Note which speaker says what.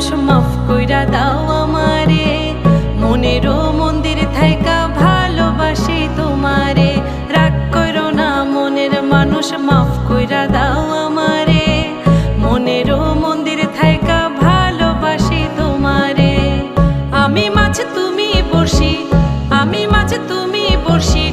Speaker 1: মানুষ মাফ কইরা দাও আমারে, মনেরও মন্দির থাইকা ভালোবাসি তোমারে। রাগ কইরো না মনের মানুষ মাফ কইরা দাও আমারে, মনেরও মন্দির থাইকা ভালোবাসি তোমারে। আমি মাছ তুমি বড়শি, আমি মাছ তুমি বড়শি।